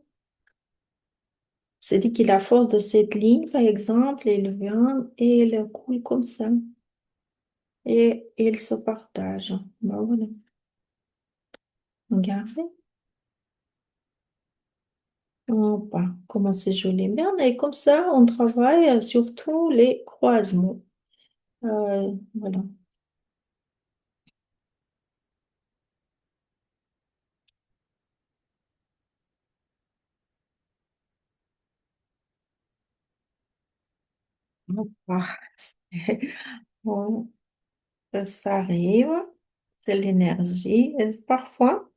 C'est dit que la force de cette ligne, par exemple, elle vient et elle coule comme ça. Et ils se partagent. Bah voilà. Regardez. Hop, comment c'est joli. Bien, et comme ça, on travaille sur tous les croisements. Voilà. Hop. Bon, ça arrive. C'est l'énergie. Et parfois,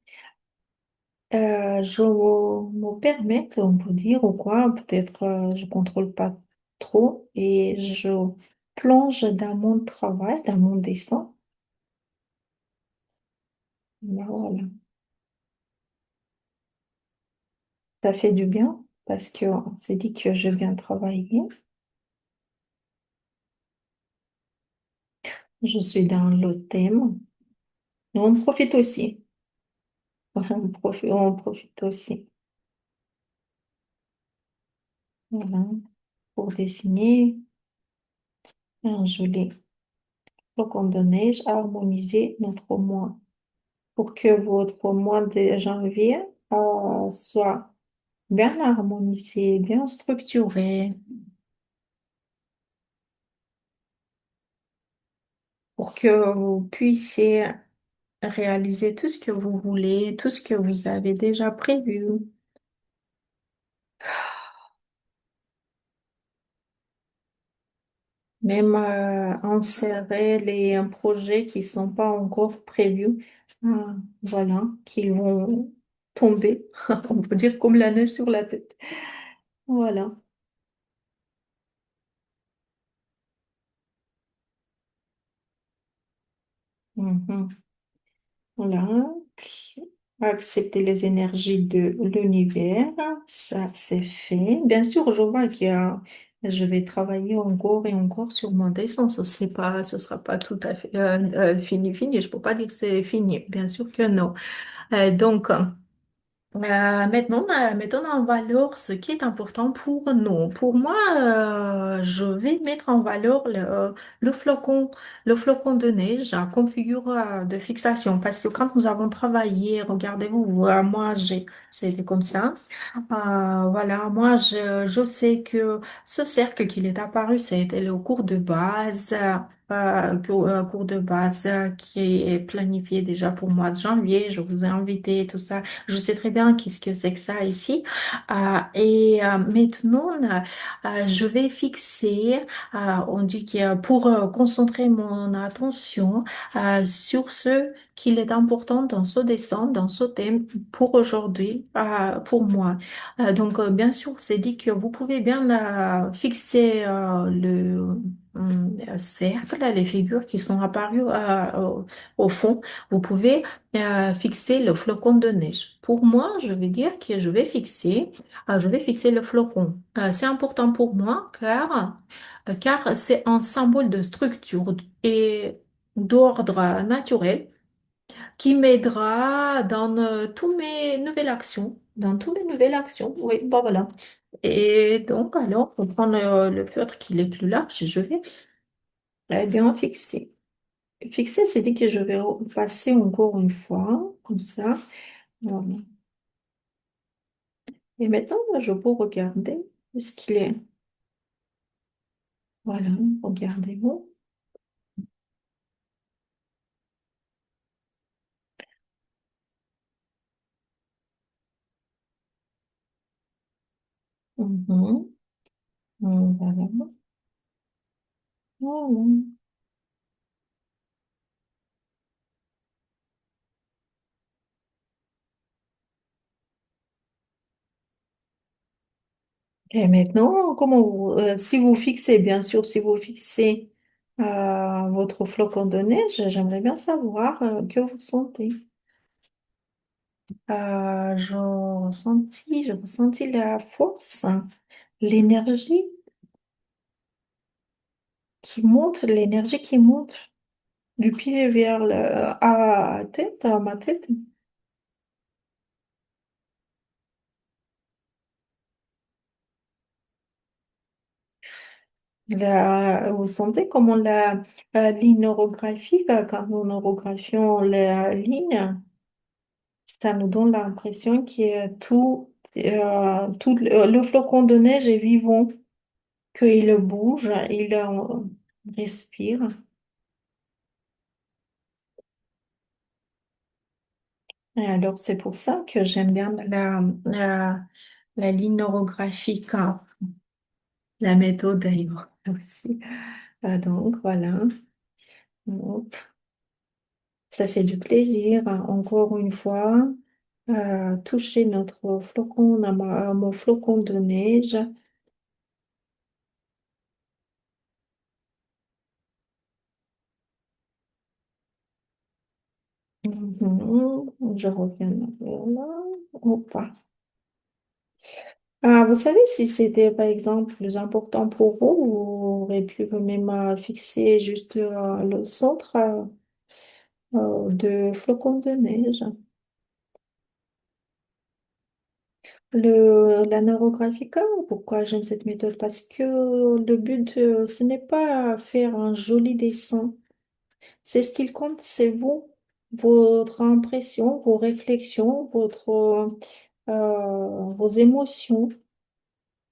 je me permets, on peut dire, ou quoi, peut-être je contrôle pas trop et je plonge dans mon travail, dans mon dessin. Ben voilà. Ça fait du bien parce qu'on s'est dit que je viens travailler. Je suis dans le thème. Et on profite aussi. On profite aussi. Voilà. Pour dessiner un joli flocon de neige, harmoniser notre mois. Pour que votre mois de janvier soit bien harmonisé, bien structuré. pour que vous puissiez réaliser tout ce que vous voulez, tout ce que vous avez déjà prévu. Même insérer les projets qui sont pas encore prévus, voilà, qui vont tomber, on peut dire comme la neige sur la tête. Voilà. Mhm. Voilà. Accepter les énergies de l'univers, ça c'est fait. Bien sûr, je vois je vais travailler encore et encore sur mon dessin. Ce sera pas tout à fait fini. Je peux pas dire que c'est fini. Bien sûr que non. Donc, mettons en valeur ce qui est important pour nous. Pour moi, je vais mettre en valeur le flocon, le flocon de neige comme figure de fixation. Parce que quand nous avons travaillé, regardez-vous, c'était comme ça. Voilà, je sais que ce cercle qui est apparu, c'était le cours de base. Cours de base qui est planifié déjà pour le mois de janvier. Je vous ai invité, tout ça. Je sais très bien qu'est-ce que c'est que ça ici. Maintenant, je vais fixer, on dit que pour concentrer mon attention sur ce qu'il est important dans ce dessin, dans ce thème pour aujourd'hui, pour moi. Bien sûr, c'est dit que vous pouvez bien fixer cercle, les figures qui sont apparues au fond. Vous pouvez fixer le flocon de neige. Pour moi, je vais dire que je vais fixer le flocon. C'est important pour moi car c'est un symbole de structure et d'ordre naturel qui m'aidera dans tous mes nouvelles actions. Dans toutes mes nouvelles actions, oui, bon voilà. Et donc, alors, pour prendre le feutre qui est plus large, je vais bien fixer. Fixer, c'est dit que je vais passer encore une fois, comme ça. Voilà. Et maintenant, je peux regarder ce qu'il est. Voilà, regardez-vous. Mhm. Voilà. Voilà. Et maintenant, si vous fixez, bien sûr, si vous fixez votre flocon de neige, j'aimerais bien savoir que vous sentez. J'ai ressenti la force, hein, l'énergie l'énergie qui monte du pied vers à ma tête. Vous sentez comment la ligne neurographique, quand nous neurographions la ligne, ça nous donne l'impression que tout le flocon de neige est vivant, qu'il bouge, il respire. Et alors, c'est pour ça que j'aime bien la ligne neurographique, hein, la méthode d'ailleurs aussi. Donc, voilà. Hop. Ça fait du plaisir, hein, encore une fois, toucher notre flocon, mon flocon de neige. Mhm. Je reviens là. Hop. Vous savez, si c'était par exemple plus important pour vous, vous aurez pu même fixer juste le centre de flocon de neige. La neurographica, pourquoi j'aime cette méthode? Parce que le but, ce n'est pas faire un joli dessin. C'est ce qu'il compte, c'est vous, votre impression, vos réflexions, vos émotions.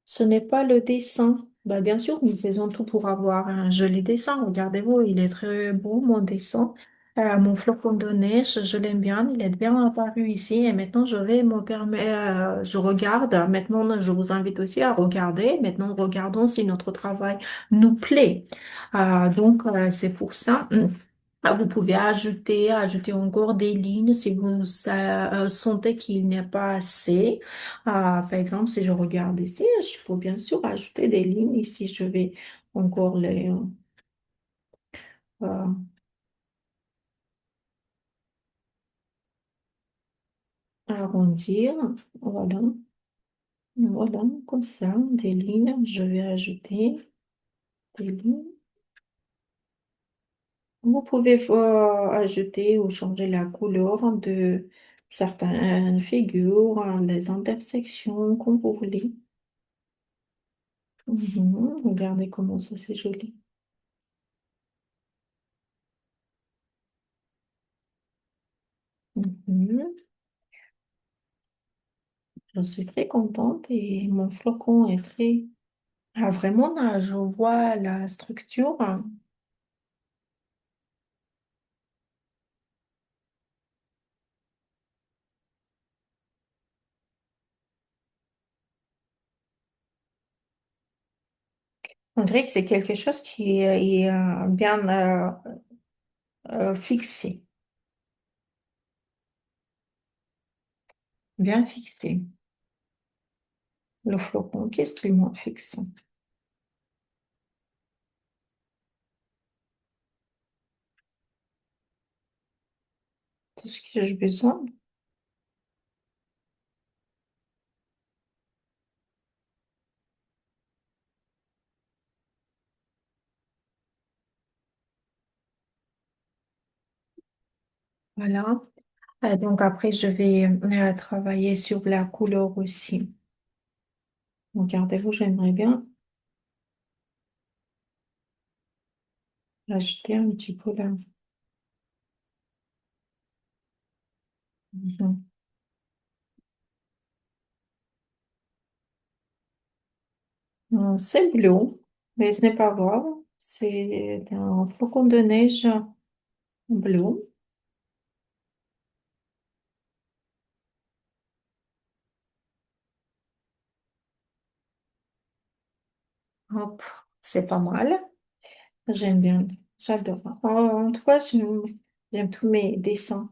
Ce n'est pas le dessin. Bah, bien sûr, nous faisons tout pour avoir un joli dessin. Regardez-vous, il est très beau, mon dessin. Mon flocon de neige, je l'aime bien. Il est bien apparu ici. Et maintenant, je regarde. Maintenant, je vous invite aussi à regarder. Maintenant, regardons si notre travail nous plaît. C'est pour ça. Vous pouvez ajouter encore des lignes si vous sentez qu'il n'y a pas assez. Par exemple, si je regarde ici, je peux bien sûr ajouter des lignes. Ici, je vais encore les euh, arrondir. Voilà, voilà, comme ça, des lignes. Je vais ajouter des lignes. Vous pouvez ajouter ou changer la couleur de certaines figures, les intersections, comme vous voulez. Regardez comment ça, c'est joli. Mhm. Je suis très contente et mon flocon est très... Ah, vraiment, là, je vois la structure. On dirait que c'est quelque chose qui est bien fixé. Bien fixé. Le flocon, qu'est-ce qu'il m'a fixé? Tout ce que j'ai besoin. Voilà. Donc après, je vais travailler sur la couleur aussi. Regardez-vous, j'aimerais bien ajouter un petit peu là. Mhm. C'est bleu, mais ce n'est pas grave. C'est un flocon de neige bleu. Hop, c'est pas mal. J'aime bien. J'adore. En tout cas, j'aime tous mes dessins.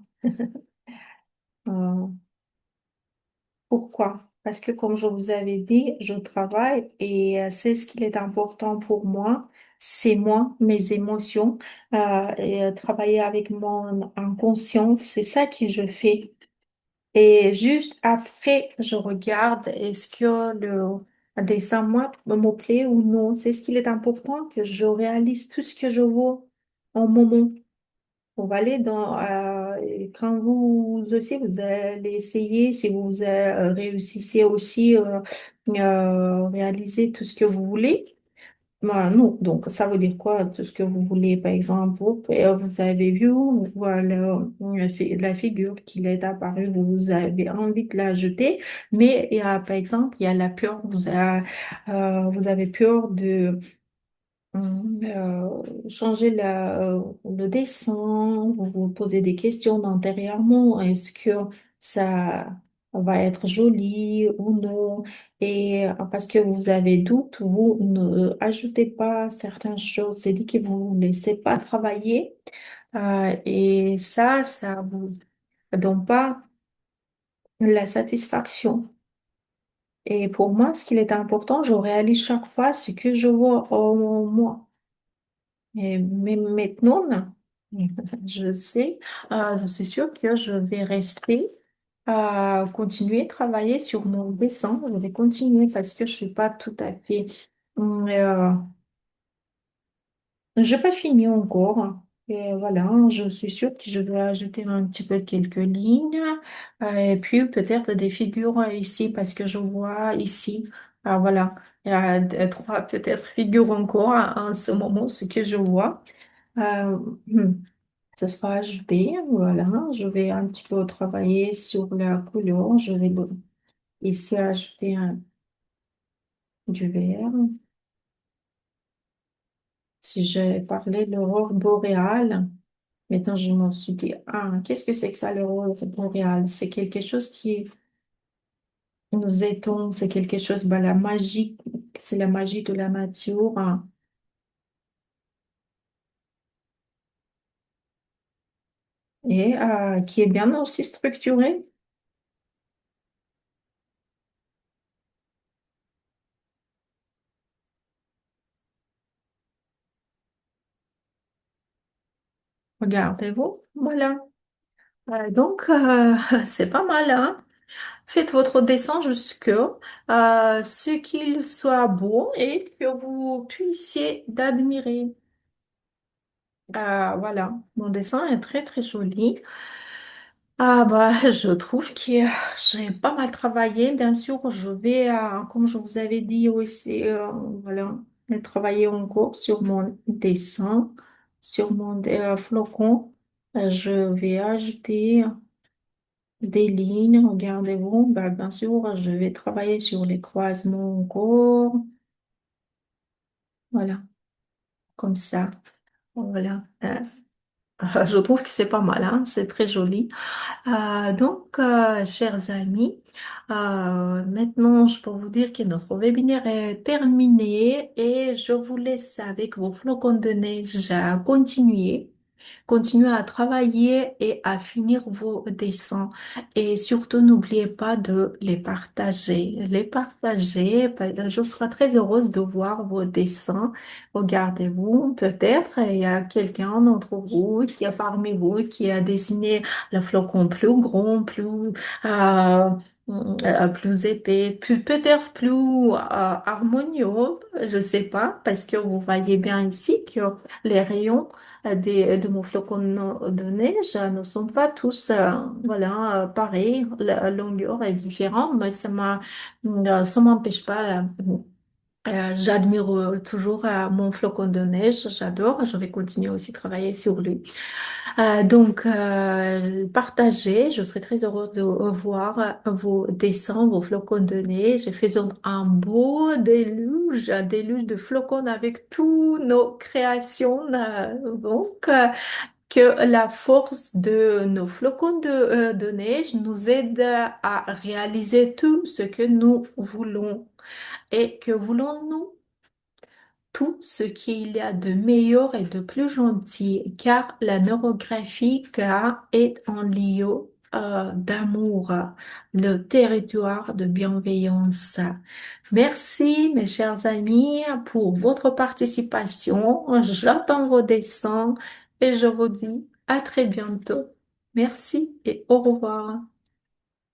Euh, Pourquoi? Parce que comme je vous avais dit, je travaille et c'est ce qui est important pour moi. C'est moi, mes émotions. Travailler avec mon inconscient, c'est ça que je fais. Et juste après, je regarde est-ce que le dessin moi me plaît ou non. C'est ce qu'il est important que je réalise tout ce que je vois en moment. On va aller et quand vous aussi, vous allez essayer, si vous réussissez aussi réaliser tout ce que vous voulez. Non, donc ça veut dire quoi? Tout ce que vous voulez, par exemple, vous avez vu voilà, la figure qui est apparue, vous avez envie de la jeter, mais il y a, par exemple, il y a la peur, vous avez peur de changer le dessin, vous vous posez des questions intérieurement, est-ce que ça va être joli ou non? Et parce que vous avez doute, vous ne ajoutez pas certaines choses, c'est dit que vous ne laissez pas travailler et ça vous donne pas la satisfaction. Et pour moi, ce qu'il est important, je réalise chaque fois ce que je vois en moi. Mais maintenant, non. Je sais, je suis sûre que je vais rester à continuer à travailler sur mon dessin. Je vais continuer parce que je suis pas tout à fait. Je n'ai pas fini encore. Et voilà, je suis sûre que je vais ajouter un petit peu quelques lignes et puis peut-être des figures ici parce que je vois ici. Voilà, il y a trois peut-être figures encore en ce moment, ce que je vois. Euh, hmm, Ce sera ajouté. Voilà, je vais un petit peu travailler sur la couleur. Je vais ici ajouter du vert. si je parlais de l'aurore boréale, maintenant je me suis dit, ah, qu'est-ce que c'est que ça, l'aurore boréale? C'est quelque chose qui nous étonne, c'est quelque chose, bah, la magie, c'est la magie de la nature, hein, et qui est bien aussi structurée. Regardez-vous, voilà. C'est pas mal, hein? Faites votre dessin jusque ce qu'il soit beau et que vous puissiez d'admirer. Voilà, mon dessin est très très joli. Ah bah, je trouve que j'ai pas mal travaillé. Bien sûr, je vais, comme je vous avais dit aussi, voilà, travailler encore sur mon dessin, sur mon flocon. Je vais ajouter des lignes. Regardez-vous, bah, bien sûr, je vais travailler sur les croisements encore. Voilà, comme ça. Voilà. Je trouve que c'est pas mal, hein, c'est très joli. Chers amis, maintenant, je peux vous dire que notre webinaire est terminé et je vous laisse avec vos flocons de neige à continuer. Continuez à travailler et à finir vos dessins. Et surtout, n'oubliez pas de les partager. Les partager, je serai très heureuse de voir vos dessins. Regardez-vous, peut-être il y a quelqu'un d'entre vous qui a parmi vous qui a dessiné le flocon plus grand, euh, plus épais, peut-être plus harmonieux, je sais pas, parce que vous voyez bien ici que les rayons de mon flocon de neige ne sont pas tous voilà, pareils. La longueur est différente, mais ça m'empêche pas. J'admire toujours mon flocon de neige, j'adore. Je vais continuer aussi à travailler sur lui. Partagez, je serai très heureuse de voir vos dessins, vos flocons de neige. Faisons un beau déluge, un déluge de flocons avec toutes nos créations. Que la force de nos flocons de neige nous aide à réaliser tout ce que nous voulons. Et que voulons-nous? Tout ce qu'il y a de meilleur et de plus gentil, car la neurographie est un lieu d'amour, le territoire de bienveillance. Merci, mes chers amis, pour votre participation. J'attends vos dessins et je vous dis à très bientôt. Merci et au revoir.